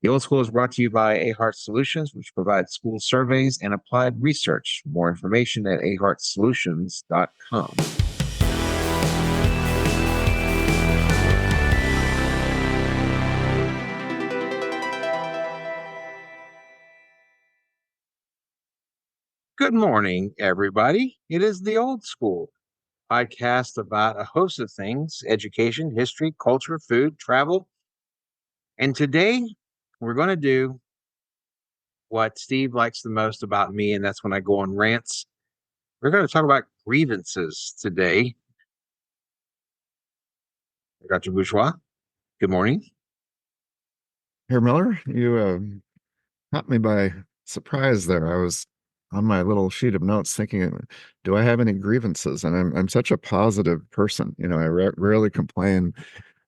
The Old School is brought to you by Ahart Solutions, which provides school surveys and applied research. More information at ahartsolutions.com. Good morning, everybody. It is The Old School podcast about a host of things: education, history, culture, food, travel. And today we're going to do what Steve likes the most about me, and that's when I go on rants. We're going to talk about grievances today. Dr. Bourgeois, good morning. Herr Miller, you caught me by surprise there. I was on my little sheet of notes thinking, do I have any grievances? And I'm such a positive person. I rarely complain.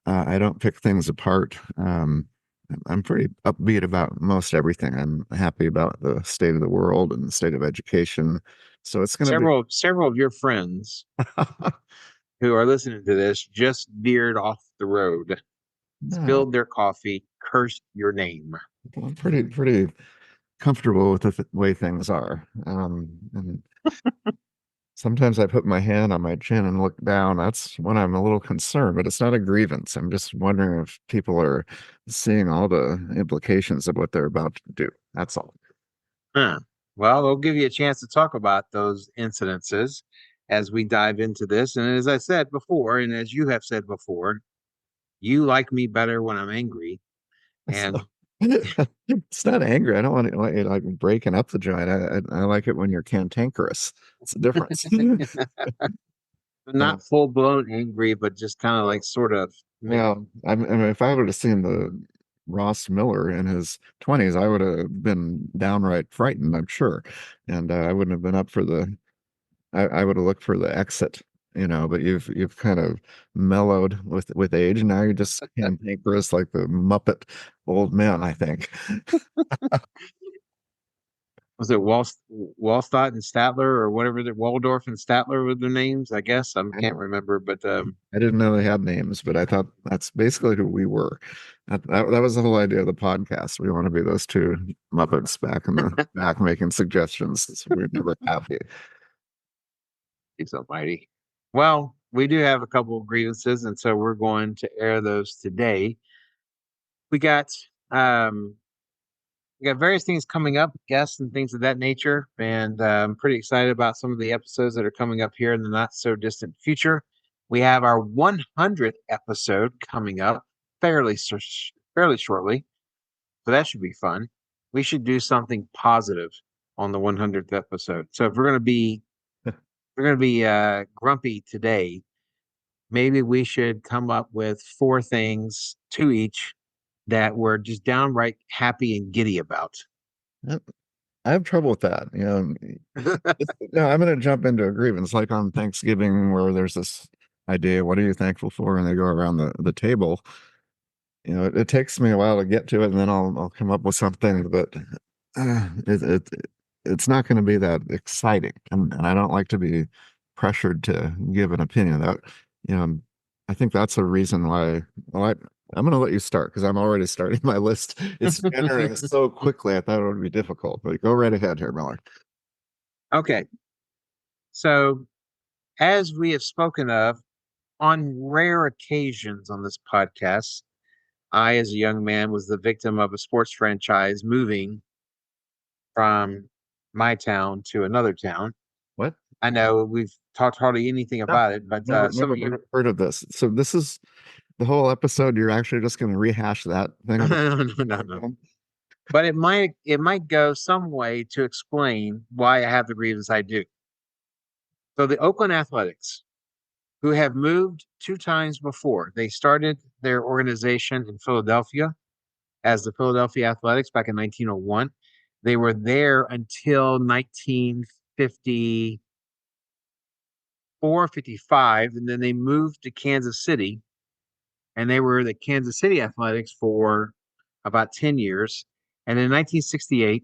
I don't pick things apart. I'm pretty upbeat about most everything. I'm happy about the state of the world and the state of education. So it's going to be Several of your friends who are listening to this just veered off the road, spilled their coffee, cursed your name. I'm pretty comfortable with the way things are. And sometimes I put my hand on my chin and look down. That's when I'm a little concerned, but it's not a grievance. I'm just wondering if people are seeing all the implications of what they're about to do. That's all. Huh. Well, we'll give you a chance to talk about those incidences as we dive into this. And as I said before, and as you have said before, you like me better when I'm angry. And It's not angry. I don't want you like breaking up the joint. I like it when you're cantankerous. It's a difference. not full blown angry, but just kind of like sort of. Well, I mean, if I would have seen the Ross Miller in his 20s, I would have been downright frightened, I'm sure. And I wouldn't have been up for I would have looked for the exit, but you've kind of mellowed with age. And now you're just cantankerous like the Muppet old man, I think. Was it Wallstott and Statler or whatever, Waldorf and Statler were their names? I guess I can't remember, but I didn't know they had names, but I thought that's basically who we were. That was the whole idea of the podcast. We want to be those two Muppets back in the back making suggestions. So we're never happy. He's almighty. Well, we do have a couple of grievances, and so we're going to air those today. We got various things coming up, guests and things of that nature, and I'm pretty excited about some of the episodes that are coming up here in the not so distant future. We have our 100th episode coming up fairly shortly, so that should be fun. We should do something positive on the 100th episode. So if we're going to be grumpy today, maybe we should come up with 4 things, 2 each, that we're just downright happy and giddy about. I have trouble with that. No, I'm going to jump into a grievance like on Thanksgiving where there's this idea, what are you thankful for? And they go around the table. It takes me a while to get to it, and then I'll come up with something, but it's not going to be that exciting, and I don't like to be pressured to give an opinion. I think that's a reason why. Well, I'm going to let you start because I'm already starting my list. It's entering so quickly. I thought it would be difficult, but go right ahead here, Miller. Okay. So, as we have spoken of on rare occasions on this podcast, I, as a young man, was the victim of a sports franchise moving from my town to another town. What? I know we've talked hardly anything about it, but some of you heard of this. So this is the whole episode. You're actually just going to rehash that thing. No. But it might go some way to explain why I have the grievance I do. So the Oakland Athletics, who have moved 2 times before, they started their organization in Philadelphia as the Philadelphia Athletics back in 1901. They were there until 1954, 55, and then they moved to Kansas City, and they were the Kansas City Athletics for about 10 years. And in 1968,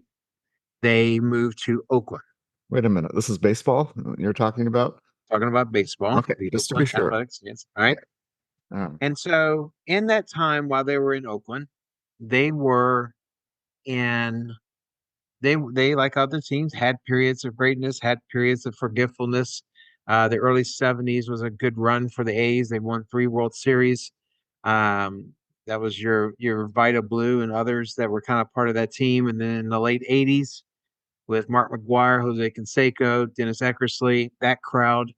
they moved to Oakland. Wait a minute. This is baseball you're talking about? Talking about baseball. Okay, just to be sure. Athletics, yes. All right. And so in that time while they were in Oakland, they were and they like other teams had periods of greatness, had periods of forgetfulness. The early '70s was a good run for the A's. They won 3 World Series. Um, that was your Vita Blue and others that were kind of part of that team. And then in the late '80s with Mark McGuire, Jose Canseco, Dennis Eckersley, that crowd,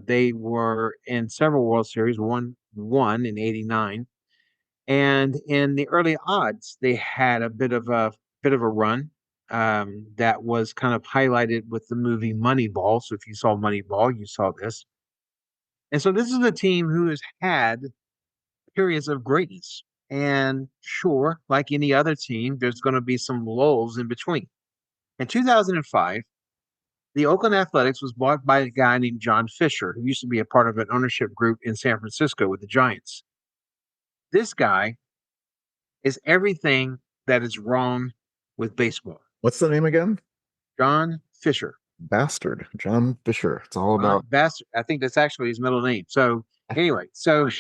they were in several World Series. One in '89. And in the early odds, they had a bit of a run that was kind of highlighted with the movie Moneyball. So if you saw Moneyball, you saw this. And so this is a team who has had periods of greatness. And sure, like any other team, there's going to be some lulls in between. In 2005, the Oakland Athletics was bought by a guy named John Fisher, who used to be a part of an ownership group in San Francisco with the Giants. This guy is everything that is wrong with baseball. What's the name again? John Fisher. Bastard. John Fisher. It's all about Bastard. I think that's actually his middle name. So anyway, so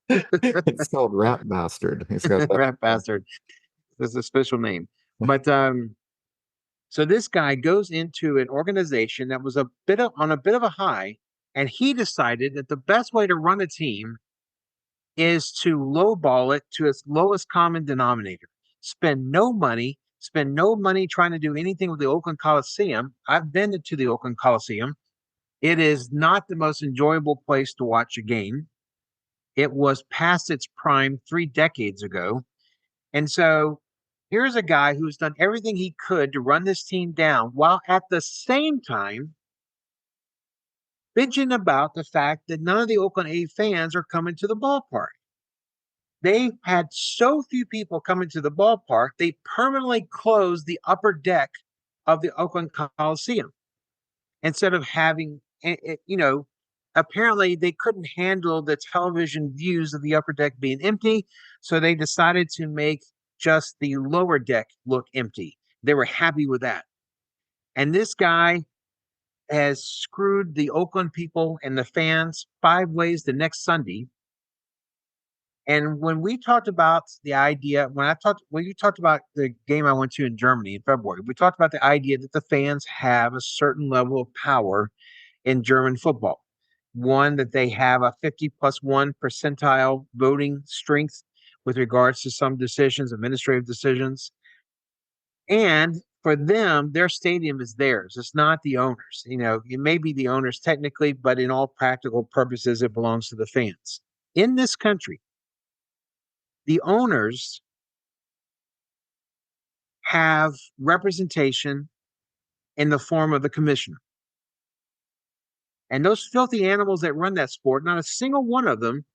it's called Rat Bastard. He's got that. Rat Bastard. That's a special name. But so this guy goes into an organization that was on a bit of a high, and he decided that the best way to run a team is to lowball it to its lowest common denominator. Spend no money, trying to do anything with the Oakland Coliseum. I've been to the Oakland Coliseum. It is not the most enjoyable place to watch a game. It was past its prime 3 decades ago. And so here's a guy who's done everything he could to run this team down while at the same time bitching about the fact that none of the Oakland A fans are coming to the ballpark. They had so few people coming to the ballpark, they permanently closed the upper deck of the Oakland Coliseum instead of having, apparently they couldn't handle the television views of the upper deck being empty. So they decided to make just the lower deck look empty. They were happy with that. And this guy has screwed the Oakland people and the fans 5 ways the next Sunday. And when we talked about the idea, when you talked about the game I went to in Germany in February, we talked about the idea that the fans have a certain level of power in German football. One, that they have a 50+1 percentile voting strength with regards to some decisions, administrative decisions. And for them, their stadium is theirs. It's not the owners. It may be the owners technically, but in all practical purposes, it belongs to the fans. In this country, the owners have representation in the form of the commissioner. And those filthy animals that run that sport, not a single one of them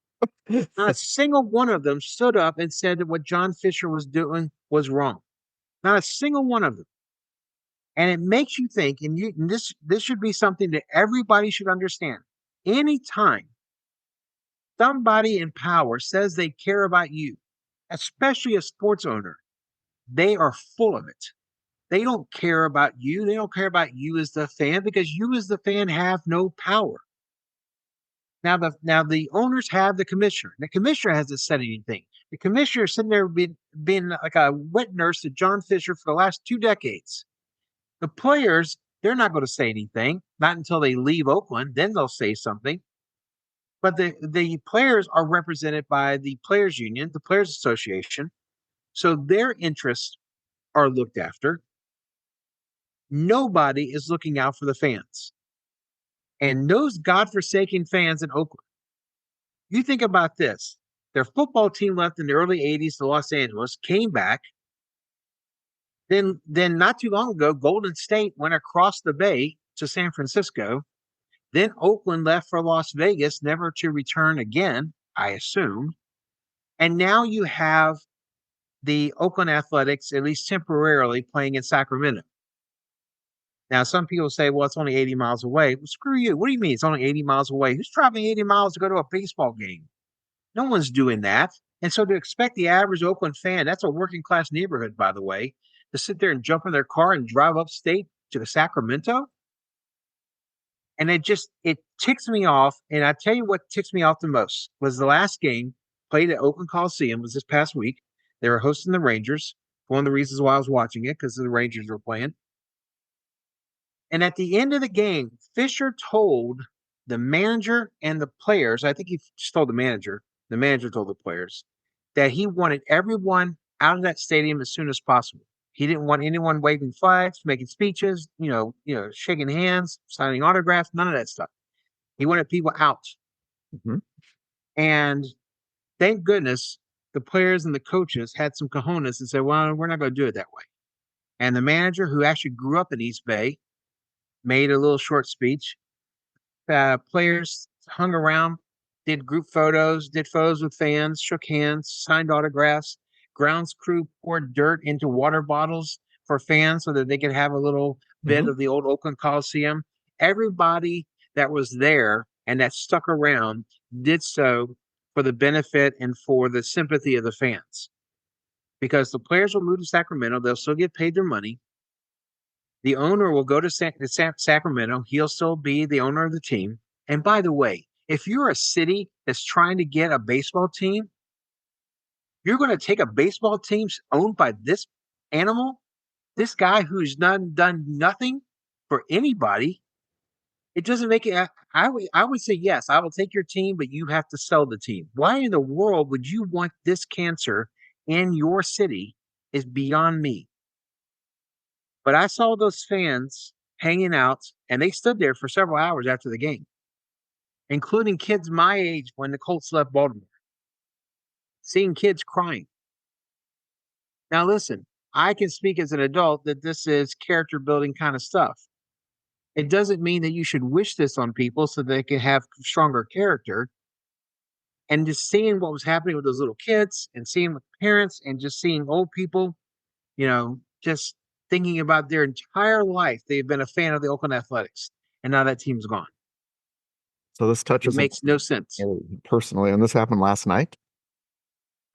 stood up and said that what John Fisher was doing was wrong. Not a single one of them. And it makes you think, and this should be something that everybody should understand. Anytime somebody in power says they care about you, especially a sports owner, they are full of it. They don't care about you. They don't care about you as the fan, because you as the fan have no power. Now the owners have the commissioner. The commissioner hasn't said anything. The commissioner is sitting there being like a wet nurse to John Fisher for the last 2 decades. The players, they're not going to say anything, not until they leave Oakland. Then they'll say something. But the players are represented by the Players Union, the Players Association. So their interests are looked after. Nobody is looking out for the fans. And those godforsaken fans in Oakland, you think about this. Their football team left in the early '80s to Los Angeles, came back. Then not too long ago, Golden State went across the bay to San Francisco. Then Oakland left for Las Vegas, never to return again, I assume. And now you have the Oakland Athletics, at least temporarily, playing in Sacramento. Now, some people say, well, it's only 80 miles away. Well, screw you. What do you mean it's only 80 miles away? Who's traveling 80 miles to go to a baseball game? No one's doing that. And so to expect the average Oakland fan, that's a working class neighborhood, by the way, to sit there and jump in their car and drive upstate to the Sacramento. And it ticks me off. And I tell you what ticks me off the most was the last game played at Oakland Coliseum was this past week. They were hosting the Rangers. One of the reasons why I was watching it because the Rangers were playing. And at the end of the game, Fisher told the manager and the players, I think he just told the manager told the players that he wanted everyone out of that stadium as soon as possible. He didn't want anyone waving flags, making speeches, shaking hands, signing autographs, none of that stuff. He wanted people out. Mhm. And thank goodness the players and the coaches had some cojones and said, well, we're not going to do it that way. And the manager, who actually grew up in East Bay, made a little short speech. Players hung around, did group photos, did photos with fans, shook hands, signed autographs. Grounds crew poured dirt into water bottles for fans so that they could have a little bit Mhm. of the old Oakland Coliseum. Everybody that was there and that stuck around did so for the benefit and for the sympathy of the fans. Because the players will move to Sacramento, they'll still get paid their money. The owner will go to Sacramento. He'll still be the owner of the team. And by the way, if you're a city that's trying to get a baseball team, you're going to take a baseball team owned by this animal, this guy who's done nothing for anybody. It doesn't make it. I would say yes, I will take your team, but you have to sell the team. Why in the world would you want this cancer in your city? Is beyond me. But I saw those fans hanging out, and they stood there for several hours after the game, including kids my age when the Colts left Baltimore, seeing kids crying. Now, listen, I can speak as an adult that this is character building kind of stuff. It doesn't mean that you should wish this on people so they can have stronger character. And just seeing what was happening with those little kids and seeing with parents and just seeing old people, just thinking about their entire life, they've been a fan of the Oakland Athletics, and now that team's gone. So this It touches on makes no sense. personally, and this happened last night,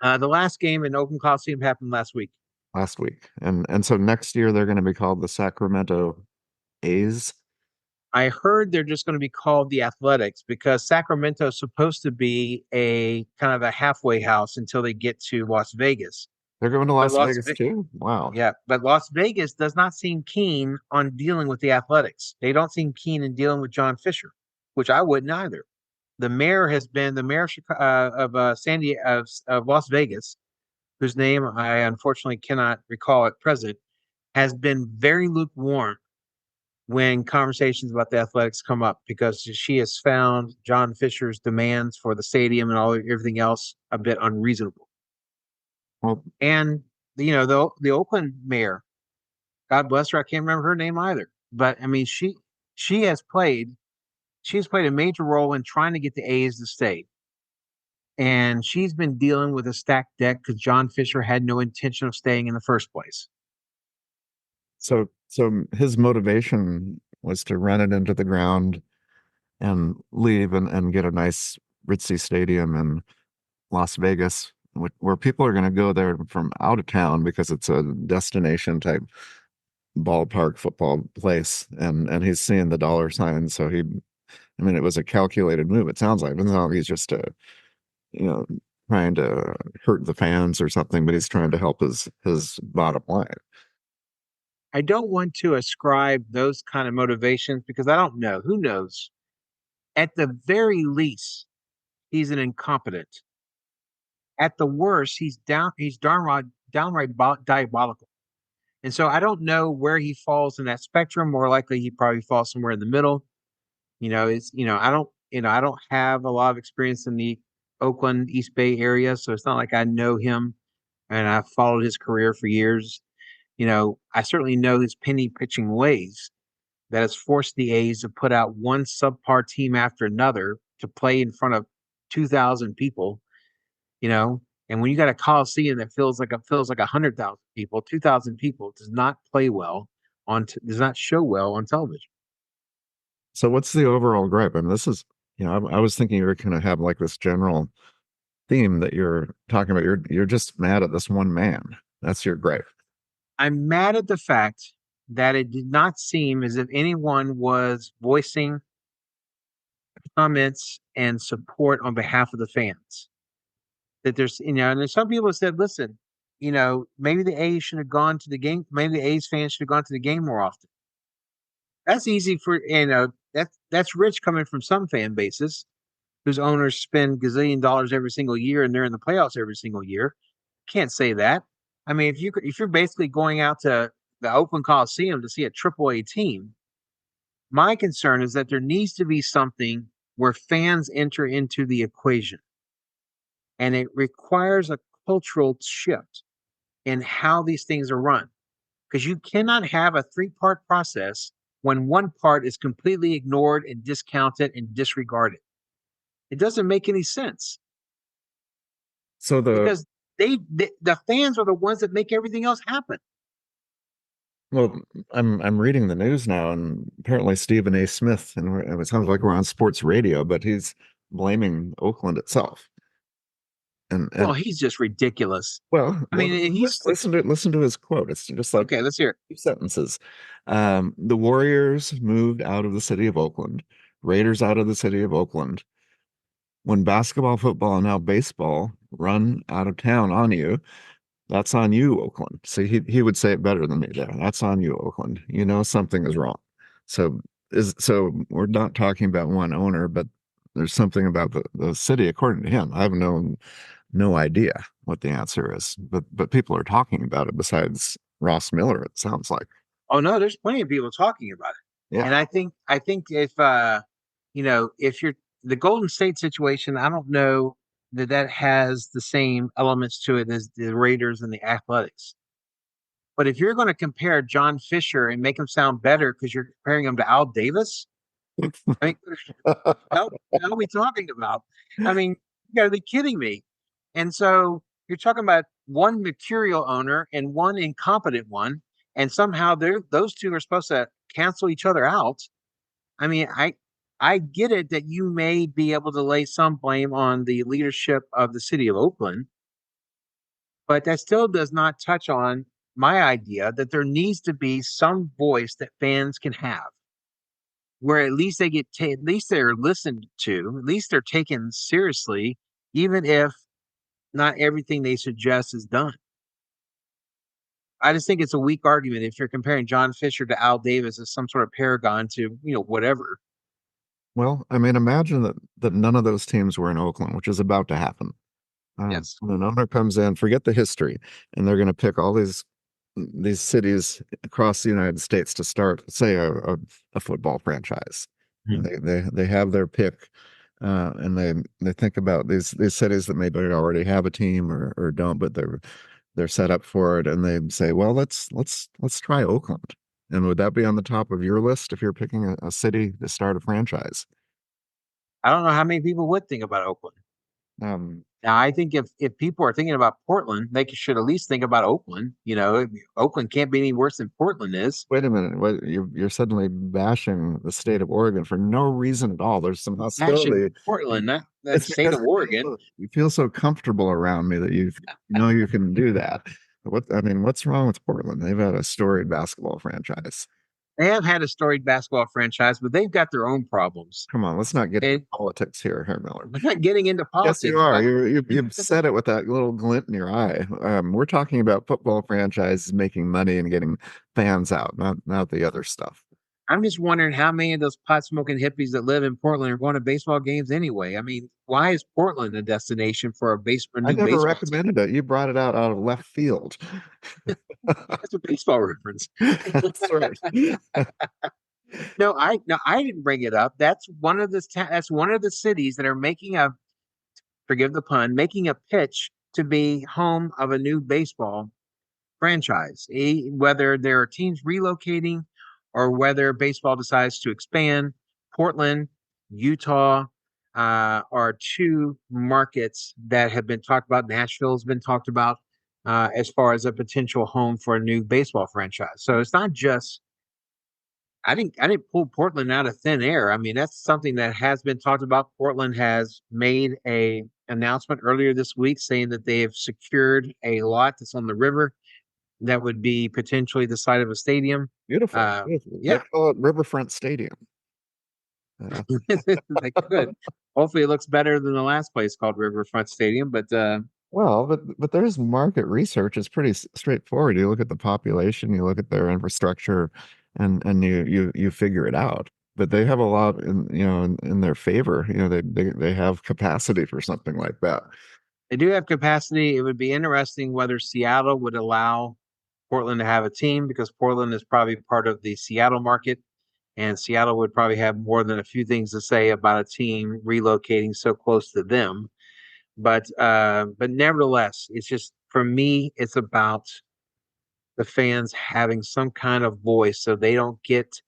The last game in Oakland Coliseum happened last week. last week, and so next year they're going to be called the Sacramento A's. I heard they're just going to be called the Athletics because Sacramento is supposed to be a kind of a halfway house until they get to Las Vegas. They're going to But Las Vegas too. Wow. Yeah, but Las Vegas does not seem keen on dealing with the Athletics. They don't seem keen in dealing with John Fisher, which I wouldn't either. The mayor of Sandy of Las Vegas, whose name I unfortunately cannot recall at present, has been very lukewarm when conversations about the Athletics come up because she has found John Fisher's demands for the stadium and everything else a bit unreasonable. Well, And the Oakland mayor, God bless her, I can't remember her name either. But I mean, she has played she's played a major role in trying to get the A's to stay. And she's been dealing with a stacked deck because John Fisher had no intention of staying in the first place. so his motivation was to run it into the ground and leave and get a nice ritzy stadium in Las Vegas, where people are going to go there from out of town because it's a destination type ballpark football place, and he's seeing the dollar signs. So I mean, it was a calculated move. It sounds like. It doesn't sound like he's just you know, trying to hurt the fans or something, but he's trying to help his bottom line. I don't want to ascribe those kind of motivations because I don't know. Who knows? At the very least, he's an incompetent. At the worst, he's downright diabolical. And so I don't know where he falls in that spectrum. More likely he probably falls somewhere in the middle. I don't have a lot of experience in the Oakland East Bay area, so it's not like I know him and I've followed his career for years. I certainly know his penny pitching ways that has forced the A's to put out one subpar team after another to play in front of 2,000 people, you know. And when you got a coliseum that feels like 100,000 people, 2,000 people does not play well does not show well on television. So what's the overall gripe? I mean, this is, I was thinking you were going to have like this general theme that you're talking about. You're just mad at this one man. That's your gripe. I'm mad at the fact that it did not seem as if anyone was voicing comments and support on behalf of the fans. That and there's some people said, listen, maybe the A's should have gone to the game. Maybe the A's fans should have gone to the game more often. That's easy for that's rich coming from some fan bases whose owners spend gazillion dollars every single year and they're in the playoffs every single year. Can't say that. I mean, if you're basically going out to the Oakland Coliseum to see a AAA team, my concern is that there needs to be something where fans enter into the equation, and it requires a cultural shift in how these things are run. Because you cannot have a three-part process when one part is completely ignored and discounted and disregarded. It doesn't make any sense So because the fans are the ones that make everything else happen. well, I'm reading the news now, and apparently Stephen A. Smith, and it sounds like we're on sports radio, but he's blaming Oakland itself. Well, And he's just ridiculous. well, I mean, he's listen to his quote. It's just like okay. Let's hear it. 2 sentences. The Warriors moved out of the city of Oakland, Raiders out of the city of Oakland. When basketball, football, and now baseball run out of town on you, that's on you, Oakland. See, he would say it better than me there. That's on you, Oakland. You know something is wrong. So so we're not talking about one owner, but there's something about the city, according to him. I have no idea what the answer is, but people are talking about it besides Ross Miller, it sounds like. Oh no, there's plenty of people talking about it, Yeah. and I think if you're the Golden State situation, I don't know that has the same elements to it as the Raiders and the Athletics. But if you're going to compare John Fisher and make him sound better because you're comparing him to Al Davis, I mean, what are we talking about? I mean, you got to be kidding me. And so you're talking about one mercurial owner and one incompetent one, and somehow those two are supposed to cancel each other out. I mean, I get it that you may be able to lay some blame on the leadership of the city of Oakland, but that still does not touch on my idea that there needs to be some voice that fans can have where at least at least they're listened to, at least they're taken seriously, even if not everything they suggest is done. I just think it's a weak argument if you're comparing John Fisher to Al Davis as some sort of paragon to, whatever. Well, I mean, imagine that none of those teams were in Oakland, which is about to happen. Yes. When an owner comes in, forget the history, and they're going to pick all these cities across the United States to start, say, a football franchise. And Mhm. they have their pick, and they think about these cities that maybe already have a team or don't, but they're set up for it, and they say, well, let's try Oakland. And would that be on the top of your list if you're picking a city to start a franchise? I don't know how many people would think about Oakland. Um, Now, I think if people are thinking about Portland, they should at least think about Oakland. Oakland can't be any worse than Portland is. Wait a minute. What, you're suddenly bashing the state of Oregon for no reason at all. There's some Bashing hostility. Portland, not It's state because of Oregon. you feel so comfortable around me that you know you can do that. I mean, what's wrong with Portland? They've had a storied basketball franchise. They have had a storied basketball franchise, but they've got their own problems. Come on, let's not get into And politics here, Herr Miller. we're not getting into Yes, you politics, are. but You've said it with that little glint in your eye. We're talking about football franchises making money and getting fans out, not the other stuff. I'm just wondering how many of those pot smoking hippies that live in Portland are going to baseball games anyway. I mean, why is Portland a destination for a I new never baseball team? recommended it. You brought it out of left field. That's a baseball reference. That's right. No, I didn't bring it up. That's one of the cities that are making a forgive the pun, making a pitch to be home of a new baseball franchise. Whether there are teams relocating or whether baseball decides to expand, Portland, Utah are two markets that have been talked about. Nashville's been talked about as far as a potential home for a new baseball franchise. So it's not just I didn't pull Portland out of thin air. I mean, that's something that has been talked about. Portland has made a announcement earlier this week saying that they have secured a lot that's on the river that would be potentially the site of a stadium. Beautiful. Uh, Beautiful. They yeah, call it Riverfront Stadium. they could. Hopefully, it looks better than the last place called Riverfront Stadium. But Well, but there's market research. It's pretty straightforward. You look at the population, you look at their infrastructure, and you figure it out. But they have a lot in their favor. They have capacity for something like that. They do have capacity. It would be interesting whether Seattle would allow Portland to have a team because Portland is probably part of the Seattle market, and Seattle would probably have more than a few things to say about a team relocating so close to them. But nevertheless, it's just for me, it's about the fans having some kind of voice so they don't get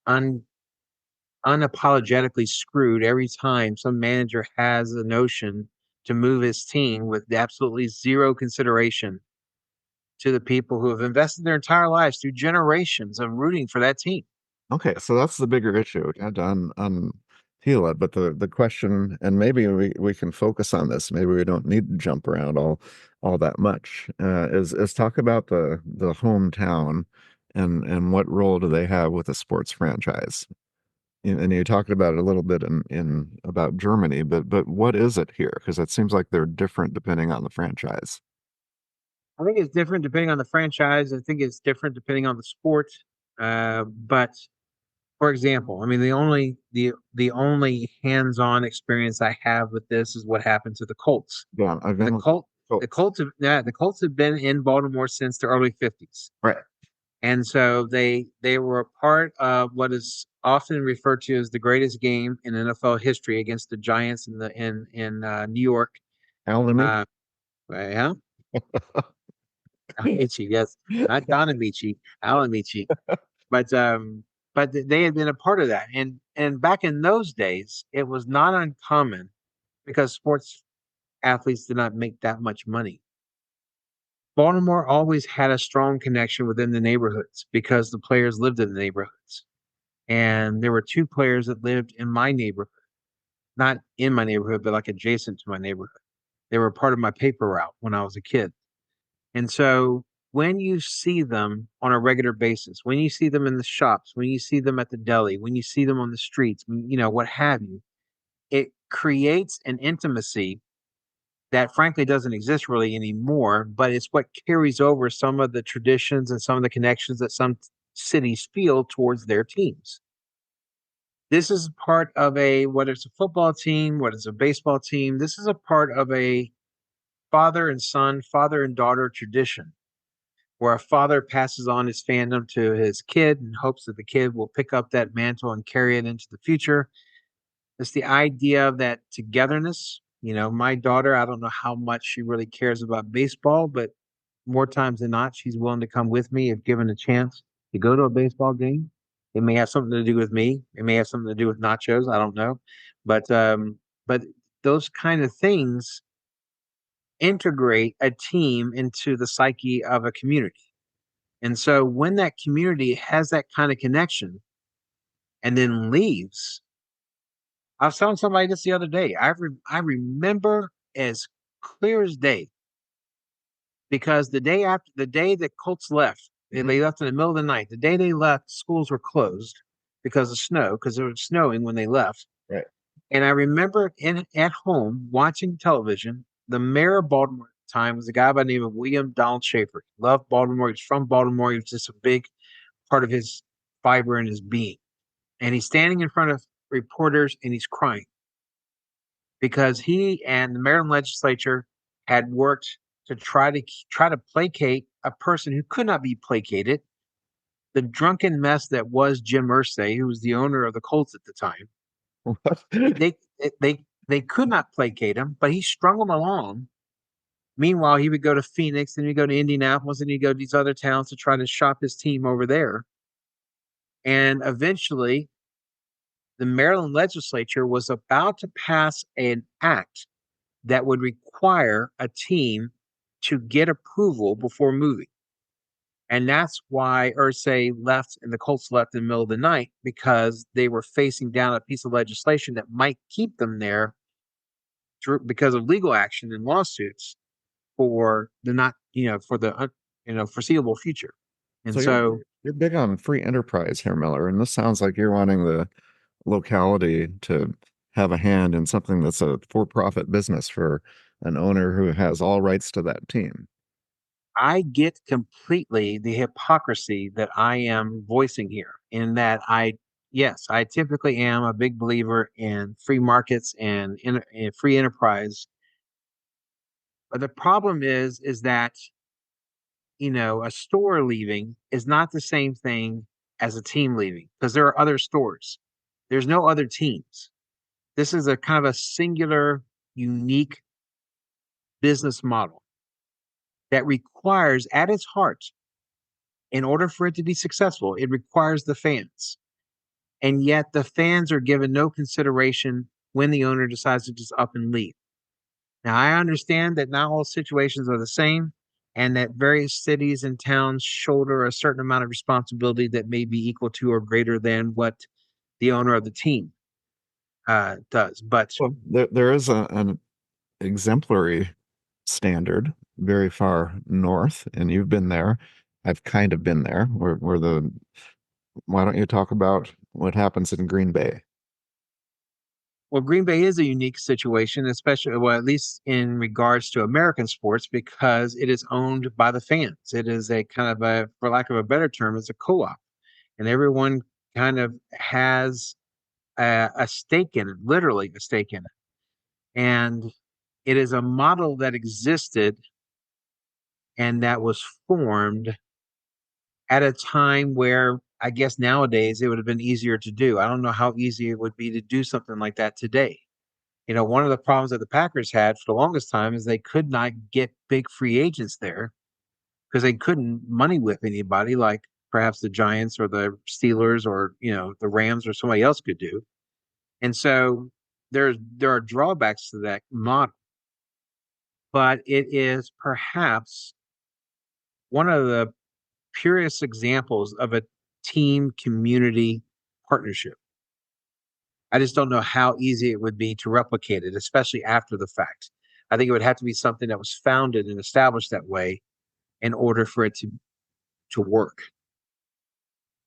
un unapologetically screwed every time some manager has a notion to move his team with absolutely zero consideration to the people who have invested their entire lives through generations of rooting for that team. Okay, so that's the bigger issue. We had to unpeel it, but the question, and maybe we can focus on this. Maybe we don't need to jump around all that much. Is talk about the hometown and what role do they have with a sports franchise? And you talked about it a little bit in about Germany, but what is it here? Because it seems like they're different depending on the franchise. I think it's different depending on the franchise. I think it's different depending on the sport. But for example, I mean the only hands-on experience I have with this is what happened to the Colts. Yeah, I've The been with Colt the Colts. Colts have yeah, the Colts have been in Baltimore since the early 50s. Right. And so they were a part of what is often referred to as the greatest game in NFL history against the Giants in New York. Alan me? Uh, yeah, Amici, yes, not Don Amici, Alan Amici, but they had been a part of that. And back in those days, it was not uncommon because sports athletes did not make that much money. Baltimore always had a strong connection within the neighborhoods because the players lived in the neighborhoods. And there were two players that lived in my neighborhood, not in my neighborhood, but like adjacent to my neighborhood. They were part of my paper route when I was a kid. And so when you see them on a regular basis, when you see them in the shops, when you see them at the deli, when you see them on the streets, what have you, it creates an intimacy that frankly doesn't exist really anymore, but it's what carries over some of the traditions and some of the connections that some cities feel towards their teams. This is part of whether it's a football team, whether it's a baseball team, this is a part of a father and son, father and daughter tradition where a father passes on his fandom to his kid in hopes that the kid will pick up that mantle and carry it into the future. It's the idea of that togetherness. My daughter, I don't know how much she really cares about baseball, but more times than not, she's willing to come with me if given a chance to go to a baseball game. It may have something to do with me. It may have something to do with nachos. I don't know, but those kind of things integrate a team into the psyche of a community. And so when that community has that kind of connection and then leaves, I was telling somebody this the other day. I remember as clear as day because the day that Colts left, Mhm. they left in the middle of the night. The day they left, schools were closed because of snow, because it was snowing when they left. Right. And I remember at home watching television. The mayor of Baltimore at the time was a guy by the name of William Donald Schaefer. He loved Baltimore. He was from Baltimore. He was just a big part of his fiber and his being. And he's standing in front of reporters and he's crying because he and the Maryland legislature had worked to try to placate a person who could not be placated, the drunken mess that was Jim Irsay, who was the owner of the Colts at the time. What? They they could not placate him, but he strung them along. Meanwhile, he would go to Phoenix, and he'd go to Indianapolis, and he'd go to these other towns to try to shop his team over there. And eventually, the Maryland legislature was about to pass an act that would require a team to get approval before moving. And that's why Ursay left and the Colts left in the middle of the night because they were facing down a piece of legislation that might keep them there because of legal action and lawsuits for the not, for the foreseeable future. And So so you're big on free enterprise here, Miller, and this sounds like you're wanting the locality to have a hand in something that's a for-profit business for an owner who has all rights to that team. I get completely the hypocrisy that I am voicing here in that yes, I typically am a big believer in free markets and in free enterprise. But the problem is that, a store leaving is not the same thing as a team leaving because there are other stores. There's no other teams. This is a kind of a singular, unique business model that requires at its heart, in order for it to be successful, it requires the fans. And yet the fans are given no consideration when the owner decides to just up and leave. Now, I understand that not all situations are the same and that various cities and towns shoulder a certain amount of responsibility that may be equal to or greater than what the owner of the team does. But Well, there is an exemplary standard very far north, and you've been there. I've kind of been there. Where the why don't you talk about what happens in Green Bay? well, Green Bay is a unique situation, especially, well, at least in regards to American sports, because it is owned by the fans. It is a kind of a, for lack of a better term, it's a co-op, and everyone kind of has a stake in it, literally a stake in it. And it is a model that existed and that was formed at a time where I guess nowadays it would have been easier to do. I don't know how easy it would be to do something like that today. One of the problems that the Packers had for the longest time is they could not get big free agents there because they couldn't money whip anybody like perhaps the Giants or the Steelers or, the Rams or somebody else could do. And so there are drawbacks to that model, but it is perhaps one of the purest examples of a team community partnership. I just don't know how easy it would be to replicate it, especially after the fact. I think it would have to be something that was founded and established that way in order for it to work.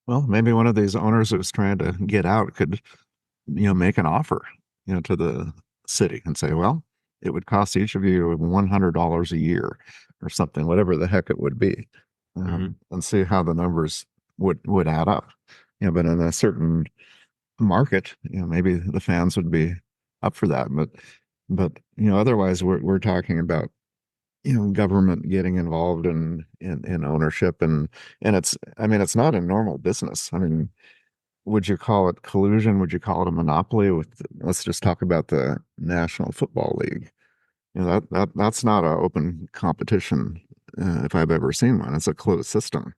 Well, maybe one of these owners who's trying to get out could, make an offer, to the city and say, well, it would cost each of you $100 a year or something, whatever the heck it would be, Mm-hmm. and see how the numbers would add up. But in a certain market, maybe the fans would be up for that. But otherwise we're talking about government getting involved in ownership, and it's, I mean, it's not a normal business. I mean, would you call it collusion? Would you call it a monopoly? Let's just talk about the National Football League. That's not an open competition, if I've ever seen one. It's a closed system.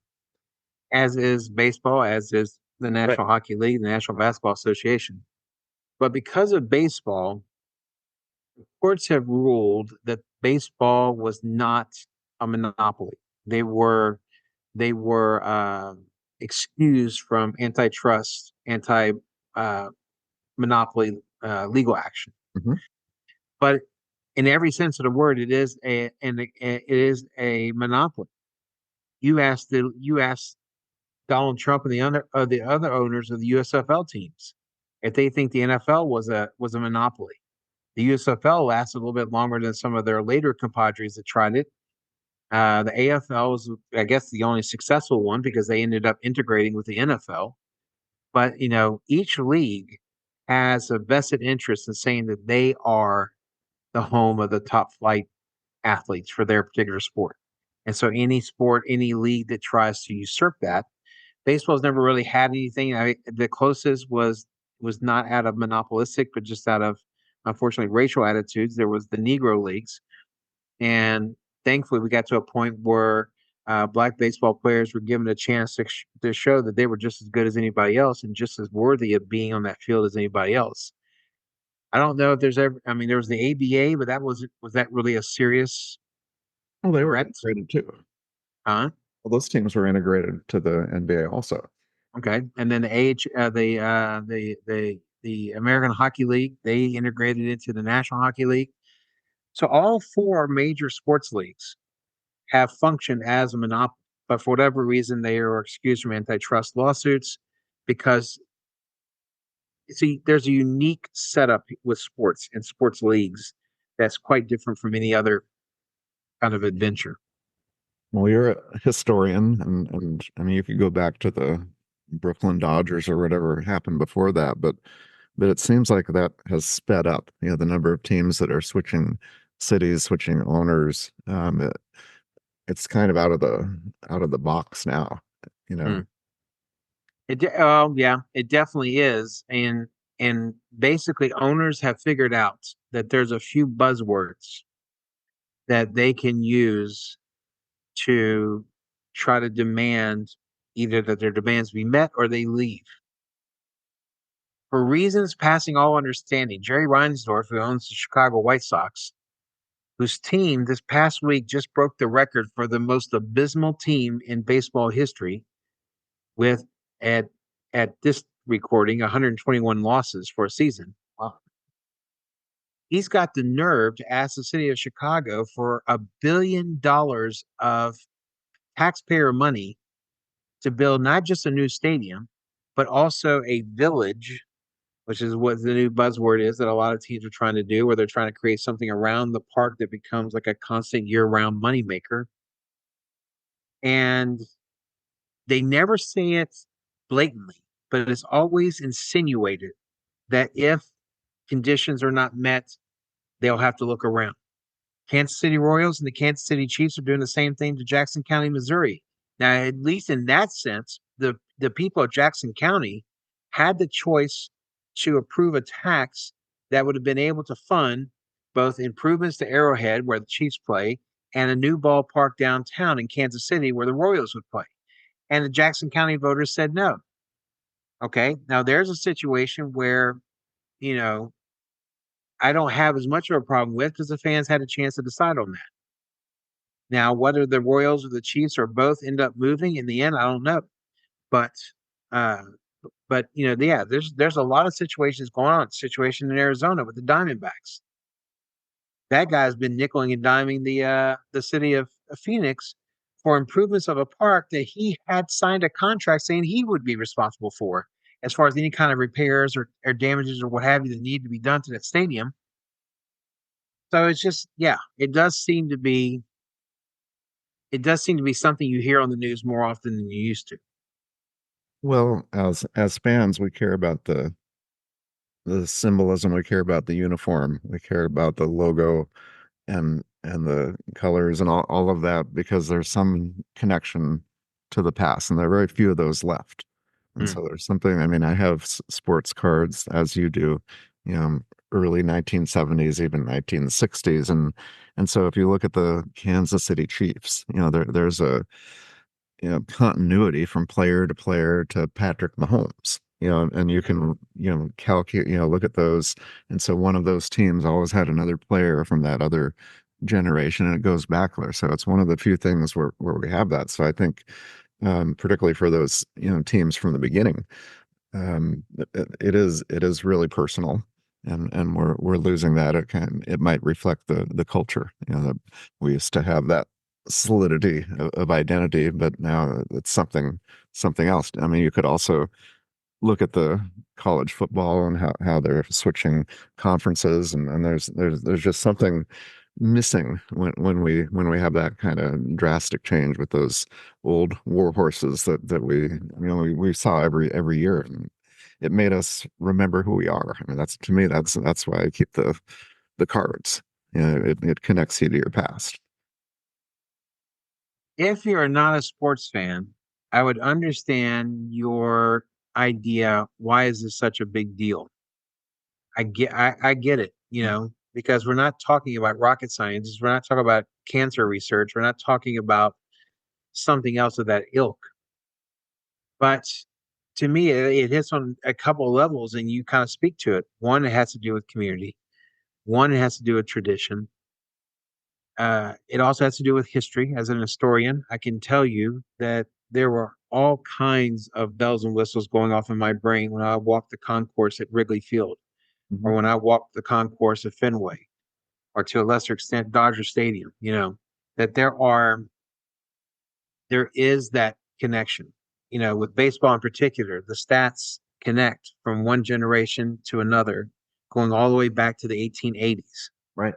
As is baseball, as is the Right. National Hockey League, the National Basketball Association. But because of baseball, courts have ruled that baseball was not a monopoly. They were they were excused from antitrust, anti monopoly legal action. Mhm. But in every sense of the word, it is a monopoly. You ask Donald Trump and the other owners of the USFL teams if they think the NFL was a monopoly. The USFL lasted a little bit longer than some of their later compadres that tried it. The AFL was, I guess, the only successful one because they ended up integrating with the NFL. But each league has a vested interest in saying that they are the home of the top flight athletes for their particular sport. And so any sport, any league that tries to usurp that, baseball's never really had anything. The closest was not out of monopolistic, but just out of unfortunately racial attitudes. There was the Negro leagues, and thankfully we got to a point where black baseball players were given a chance to show that they were just as good as anybody else and just as worthy of being on that field as anybody else. I don't know if there's ever. I mean, there was the ABA, but was that really a serious Well, they were threat? integrated too. Huh? Well, those teams were integrated to the NBA also. Okay. And then the age, the American Hockey League, they integrated into the National Hockey League. So all four major sports leagues have functioned as a monopoly, but for whatever reason, they are excused from antitrust lawsuits because, see, there's a unique setup with sports and sports leagues that's quite different from any other kind of adventure. Well, you're a historian, and I mean, you could go back to the Brooklyn Dodgers or whatever happened before that, but it seems like that has sped up. You know, the number of teams that are switching cities, switching owners. It's kind of out of the box now. You know. Hmm. Oh yeah, it definitely is, and basically owners have figured out that there's a few buzzwords that they can use to try to demand either that their demands be met or they leave. For reasons passing all understanding, Jerry Reinsdorf, who owns the Chicago White Sox, whose team this past week just broke the record for the most abysmal team in baseball history, with at at this recording 121 losses for a season. Wow. He's got the nerve to ask the city of Chicago for $1 billion of taxpayer money to build not just a new stadium, but also a village, which is what the new buzzword is that a lot of teams are trying to do, where they're trying to create something around the park that becomes like a constant year-round moneymaker. And they never say it blatantly, but it's always insinuated that if conditions are not met, they'll have to look around. Kansas City Royals and the Kansas City Chiefs are doing the same thing to Jackson County, Missouri. Now, at least in that sense, the people of Jackson County had the choice to approve a tax that would have been able to fund both improvements to Arrowhead, where the Chiefs play, and a new ballpark downtown in Kansas City, where the Royals would play. And the Jackson County voters said no. Okay. Now, there's a situation where, you know, I don't have as much of a problem with because the fans had a chance to decide on that. Now, whether the Royals or the Chiefs or both end up moving in the end, I don't know. But uh yeah, there's a lot of situations going on. Situation in Arizona with the Diamondbacks. That guy's been nickeling and diming the city of Phoenix for improvements of a park that he had signed a contract saying he would be responsible for, as far as any kind of repairs or damages or what have you that need to be done to that stadium. So it's just, yeah, it does seem to be something you hear on the news more often than you used to. Well, as fans, we care about the symbolism. We care about the uniform. We care about the logo and the colors and all of that because there's some connection to the past, and there are very few of those left. And Hmm. so there's something. I mean, I have sports cards as you do, you know, early 1970s, even 1960s, and so if you look at the Kansas City Chiefs, you know, there's a continuity from player to player to Patrick Mahomes. You know, and you can, calculate, look at those. And so one of those teams always had another player from that other generation, and it goes back there. So it's one of the few things where we have that. So I think, particularly for those, teams from the beginning, it is really personal, and we're losing that. It might reflect the culture, that we used to have that solidity of identity, but now it's something else. I mean, you could also look at the college football and how they're switching conferences, and there's just something missing when we have that kind of drastic change with those old war horses that we saw every year, and it made us remember who we are. I mean, that's, to me, that's why I keep the cards. It connects you to your past. If you're not a sports fan, I would understand your idea. Why is this such a big deal? I get it, because we're not talking about rocket science. We're not talking about cancer research. We're not talking about something else of that ilk. But to me, it hits on a couple of levels, and you kind of speak to it. One, it has to do with community. One, it has to do with tradition. It also has to do with history. As an historian, I can tell you that there were all kinds of bells and whistles going off in my brain when I walked the concourse at Wrigley Field, Mhm. or when I walked the concourse at Fenway, or to a lesser extent, Dodger Stadium. That there is that connection. With baseball in particular, the stats connect from one generation to another, going all the way back to the 1880s. Right.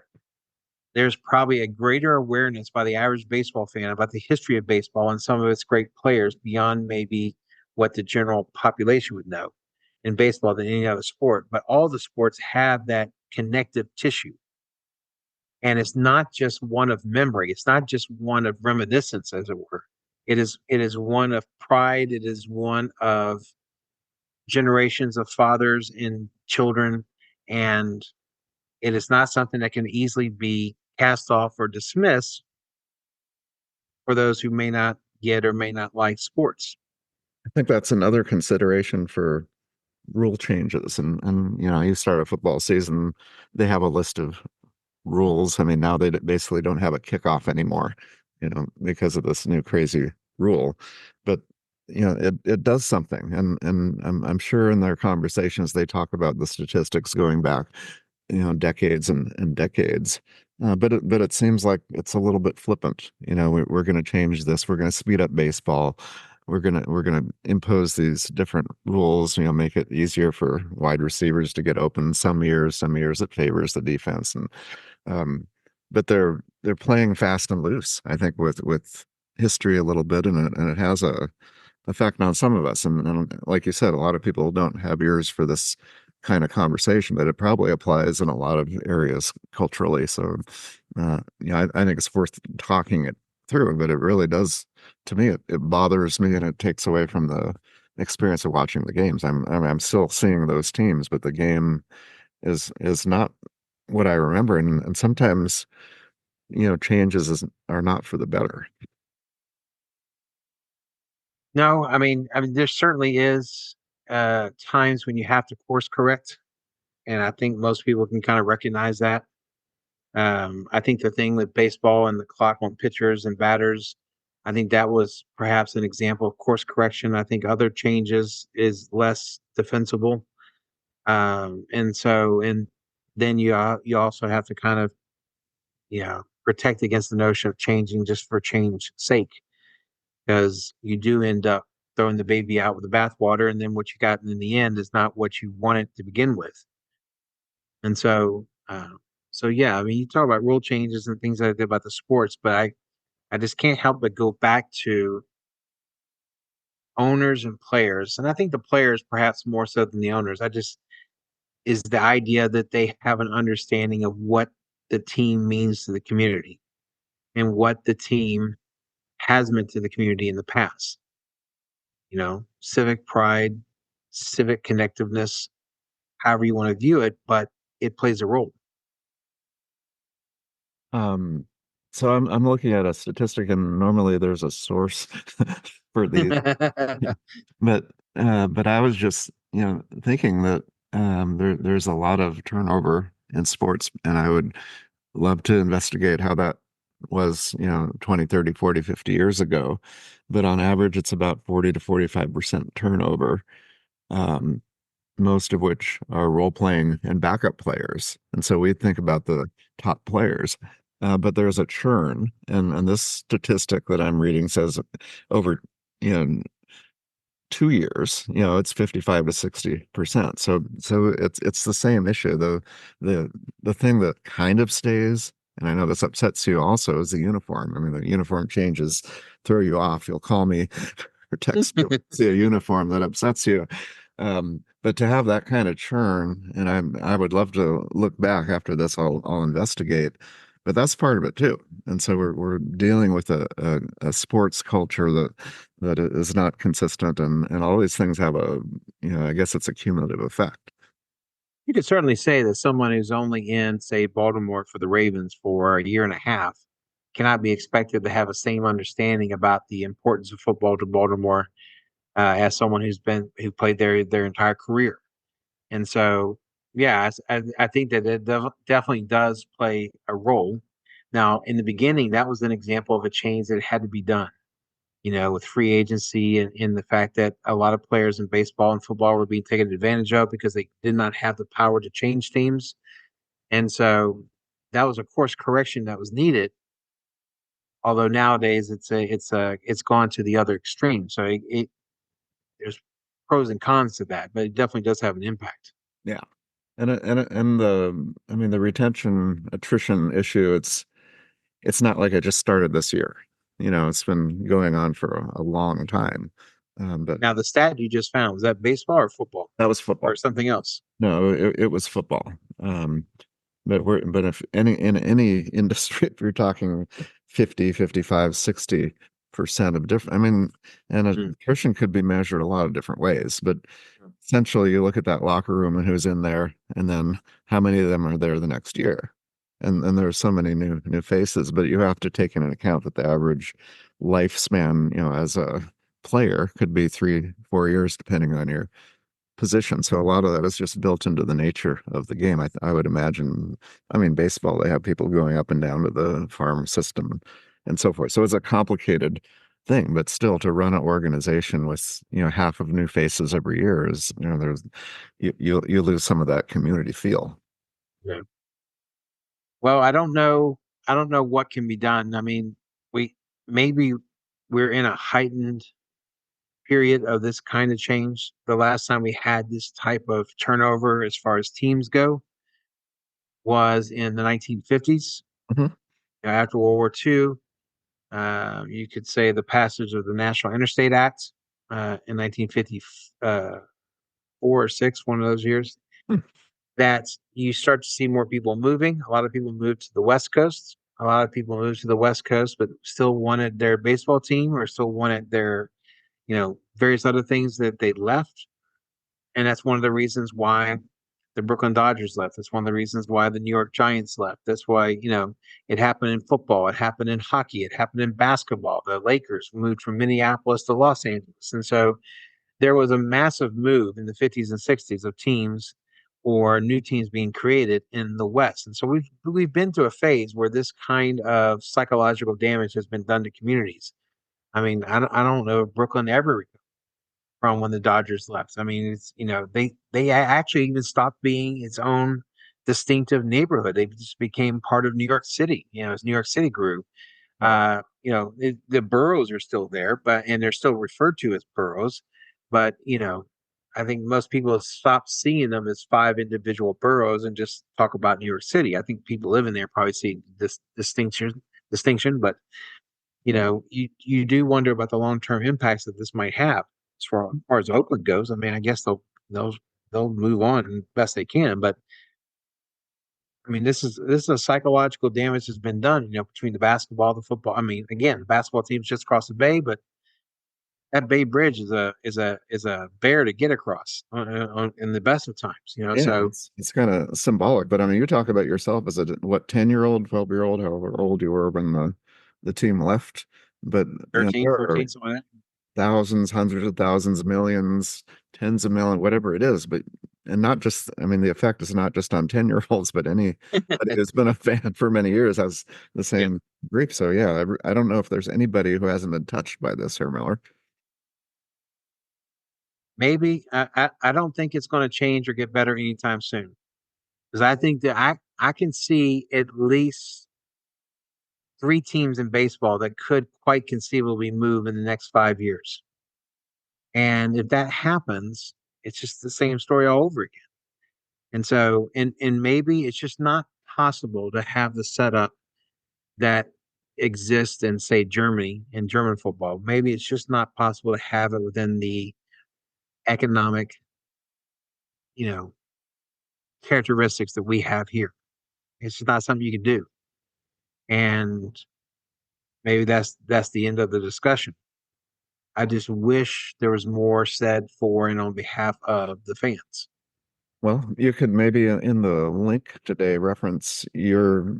there's probably a greater awareness by the average baseball fan about the history of baseball and some of its great players beyond maybe what the general population would know in baseball than any other sport. But all the sports have that connective tissue. And it's not just one of memory, it's not just one of reminiscence, as it were. It is one of pride, it is one of generations of fathers and children, and it is not something that can easily be cast off or dismissed for those who may not get or may not like sports. I think that's another consideration for rule changes. And you start a football season, they have a list of rules. I mean, now they basically don't have a kickoff anymore, because of this new crazy rule. But it does something, and I'm sure in their conversations they talk about the statistics going back, decades and decades. But it seems like it's a little bit flippant. We're going to change this. We're going to speed up baseball. We're gonna impose these different rules. Make it easier for wide receivers to get open. Some years it favors the defense, and um, but they're playing fast and loose. I think with history a little bit, and it has a effect on some of us. And like you said, a lot of people don't have ears for this kind of conversation, but it probably applies in a lot of areas culturally. So, I think it's worth talking it through, but it really does, to me, it bothers me and it takes away from the experience of watching the games. I'm still seeing those teams, but the game is not what I remember. And sometimes, changes are not for the better. No, I mean, there certainly is times when you have to course correct, and I think most people can kind of recognize that. I think the thing with baseball and the clock on pitchers and batters, I think that was perhaps an example of course correction. I think other changes is less defensible, and then you also have to kind of protect against the notion of changing just for change sake, because you do end up throwing the baby out with the bathwater, and then what you got in the end is not what you wanted to begin with. And so yeah, I mean, you talk about rule changes and things like that about the sports, but I just can't help but go back to owners and players, and I think the players perhaps more so than the owners. I just is the idea that they have an understanding of what the team means to the community and what the team has meant to the community in the past. Civic pride, civic connectiveness, however you want to view it, but it plays a role. Um, so I'm looking at a statistic, and normally there's a source for these, but I was just thinking that there's a lot of turnover in sports, and I would love to investigate how that was 20, 30, 40, 50 years ago. But on average, it's about 40 to 45% turnover. Um, most of which are role playing and backup players. And so we think about the top players, but there's a churn. And this statistic that I'm reading says over, you know, 2 years, it's 55 to 60%. So it's the same issue. The the thing that kind of stays, and I know this upsets you also, is the uniform. I mean, the uniform changes throw you off. You'll call me or text me, see a uniform that upsets you. But to have that kind of churn, and I would love to look back after this. I'll investigate, but that's part of it too. And so we're dealing with a sports culture that is not consistent, and all these things have I guess it's a cumulative effect. You could certainly say that someone who's only in, say, Baltimore for the Ravens for a year and a half cannot be expected to have the same understanding about the importance of football to Baltimore as someone who played there their entire career. And so, yeah, I think that it definitely does play a role. Now, in the beginning, that was an example of a change that had to be done. With free agency and in the fact that a lot of players in baseball and football were being taken advantage of because they did not have the power to change teams. And so that was a course correction that was needed. Although nowadays it's gone to the other extreme. So there's pros and cons to that, but it definitely does have an impact. Yeah. And the I mean the retention attrition issue, it's not like it just started this year. It's been going on for a long time. But Now, the stat you just found, was that baseball or football that was or football. something else? No, it was football. But if in any industry, if you're talking 50, 55, 60% of different, I mean, and Mm. attrition could be measured a lot of different ways, but essentially you look at that locker room and who's in there, and then how many of them are there the next year. And there's so many new faces, but you have to take into account that the average lifespan, as a player could be 3, 4 years, depending on your position. So a lot of that is just built into the nature of the game. I would imagine. I mean, baseball, they have people going up and down to the farm system and so forth. So it's a complicated thing, but still to run an organization with, half of new faces every year is, there's you lose some of that community feel. Yeah. Well, I don't know. I don't know what can be done. I mean, we maybe we're in a heightened period of this kind of change. The last time we had this type of turnover as far as teams go was in the 1950s, Mhm. after World War II. You could say the passage of the National Interstate Act in 1954 or six, one of those years, that you start to see more people moving. A lot of people moved to the West Coast. A lot of people moved to the West Coast, but still wanted their baseball team or still wanted their, various other things that they left. And that's one of the reasons why the Brooklyn Dodgers left. That's one of the reasons why the New York Giants left. That's why, it happened in football, it happened in hockey, it happened in basketball. The Lakers moved from Minneapolis to Los Angeles. And so there was a massive move in the 50s and 60s of teams or new teams being created in the West. And so we've been to a phase where this kind of psychological damage has been done to communities. I mean, I don't know if Brooklyn ever from when the Dodgers left. I mean, it's they actually even stopped being its own distinctive neighborhood. They just became part of New York City. As New York City grew, Yeah. the boroughs are still there, but and they're still referred to as boroughs. But I think most people have stopped seeing them as five individual boroughs and just talk about New York City. I think people living there probably see this distinction, but you do wonder about the long term impacts that this might have as far as Oakland goes. I mean, I guess they'll they'll move on best they can, but I mean, this is a psychological damage that's been done, between the basketball, the football. I mean, again, the basketball team's just across the bay, but that Bay Bridge is a bear to get across in the best of times, Yeah, So it's kind of symbolic, but I mean, you talk about yourself as a what 10-year-old, 12-year-old, however old you were when the team left. But 13, there are 14, something like that. thousands, hundreds of thousands, millions, tens of millions, whatever it is. But and not just, I mean, the effect is not just on 10-year-olds, but anybody who's been a fan for many years has the Yeah. same grief. So yeah, I don't know if there's anybody who hasn't been touched by this here, Miller. Maybe I don't think it's going to change or get better anytime soon because I think that I can see at least three teams in baseball that could quite conceivably move in the next 5 years. And if that happens, it's just the same story all over again. And so, and maybe it's just not possible to have the setup that exists in, say, Germany and German football. Maybe it's just not possible to have it within the economic, you know, characteristics that we have here. It's just not something you can do. And maybe that's the end of the discussion. I just wish there was more said for and on behalf of the fans. Well, you could maybe in the link today reference your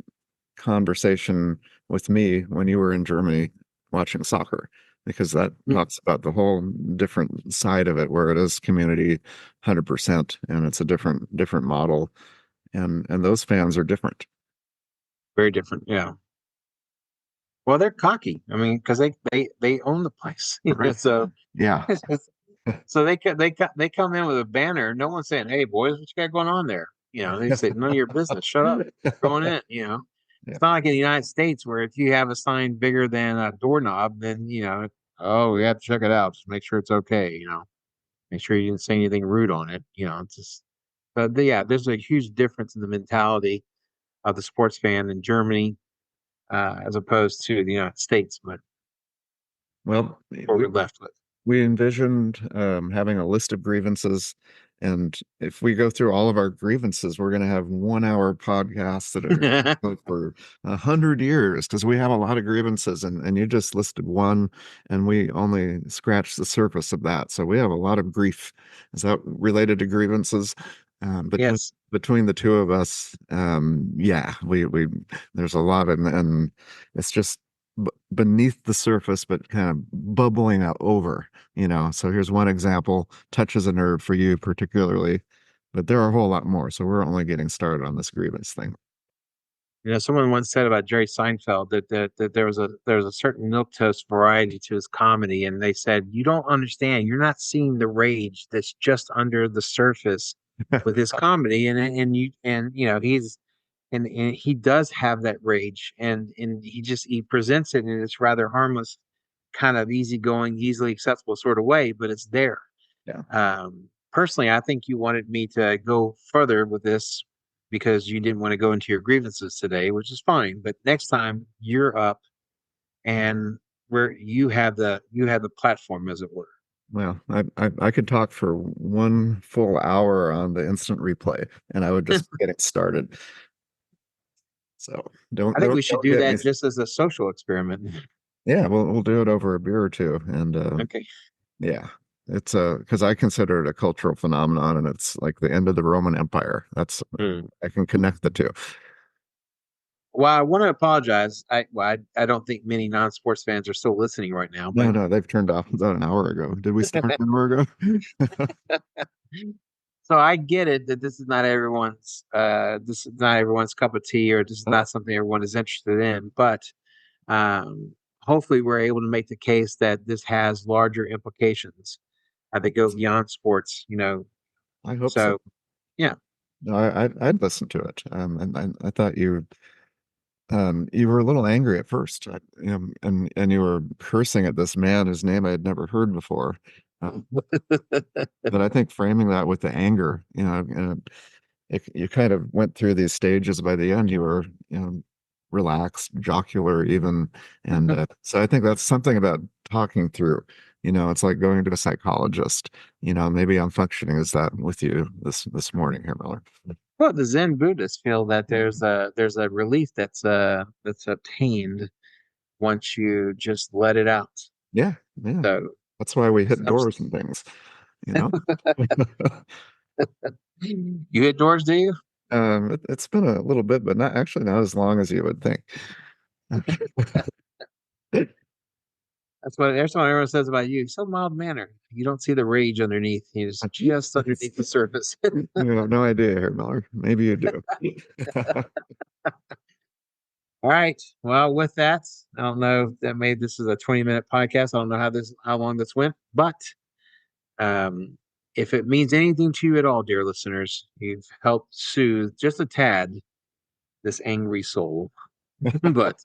conversation with me when you were in Germany watching soccer, because that Mm. talks about the whole different side of it where it is community 100% and it's a different model, and those fans are different. Very different. Yeah. Well, they're cocky. I mean, because they own the place, So Yeah. so they come in with a banner. No one's saying, "Hey, boys, what you got going on there?" They say, "None of your business. Shut up. Going in." Yeah. It's not like in the United States where if you have a sign bigger than a doorknob, then oh, we have to check it out. Just make sure it's okay. Make sure you didn't say anything rude on it. It's just But yeah, there's a huge difference in the mentality of the sports fan in Germany as opposed to the United States. But Well, what we're left with. we envisioned having a list of grievances. And if we go through all of our grievances, we're going to have 1 hour podcasts that are good for 100 years because we have a lot of grievances. And you just listed one, and we only scratched the surface of that. So we have a lot of grief. Is that related to grievances? Yes. Between the two of us, yeah, we there's a lot, and it's just beneath the surface, but kind of bubbling out over, So here's one example, touches a nerve for you particularly, but there are a whole lot more. So we're only getting started on this grievance thing. Someone once said about Jerry Seinfeld that there was a certain milquetoast variety to his comedy, and they said you don't understand. You're not seeing the rage that's just under the surface with his comedy, and and he does have that rage, and he presents it in this rather harmless, kind of easygoing, easily accessible sort of way, but it's there. Yeah. Personally, I think you wanted me to go further with this because you didn't want to go into your grievances today, which is fine. But next time you're up and where you have the platform, as it were. Well, I could talk for 1 full hour on the instant replay, and I would just get it started. So I think we should don't do get me. that just as a social experiment. Yeah, we'll do it over a beer or two, and Okay. yeah, it's because I consider it a cultural phenomenon, and it's like the end of the Roman Empire. That's Hmm. I can connect the two. Well, I want to apologize. I don't think many non-sports fans are still listening right now, No, but no, they've turned off about an hour ago. Did we start an hour ago? so I get it that this is not everyone's cup of tea, or this is not something everyone is interested in, but um hopefully we're able to make the case that this has larger implications that go beyond sports. I hope so. So yeah. No, I'd listen to it. And I thought you were a little angry at first, and you were cursing at this man whose name I had never heard before. But I think framing that with the anger, you kind of went through these stages. By the end, you were, relaxed, jocular, even, and so I think that's something about talking through. It's like going to a psychologist. Maybe I'm functioning as that with you this morning here, Miller. Well, the Zen Buddhists feel that there's a relief that's obtained once you just let it out. Yeah, yeah. So That's why we hit I'm, doors and things, you know. you hit doors, do you? It's been a little bit, but not as long as you would think. That's what everyone says about you. So mild mannered. You don't see the rage underneath. He's just underneath the surface. You have no idea here, Miller. Maybe you do. All right. Well, with that, I don't know that maybe this is a 20-minute podcast. I don't know how long this went, but um, if it means anything to you at all, dear listeners, you've helped soothe just a tad this angry soul. But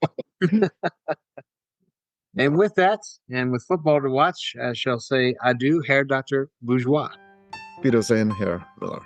and with that, and with football to watch, I shall say adieu, Herr Dr. Bourgeois. Wiedersehen, Herr Miller.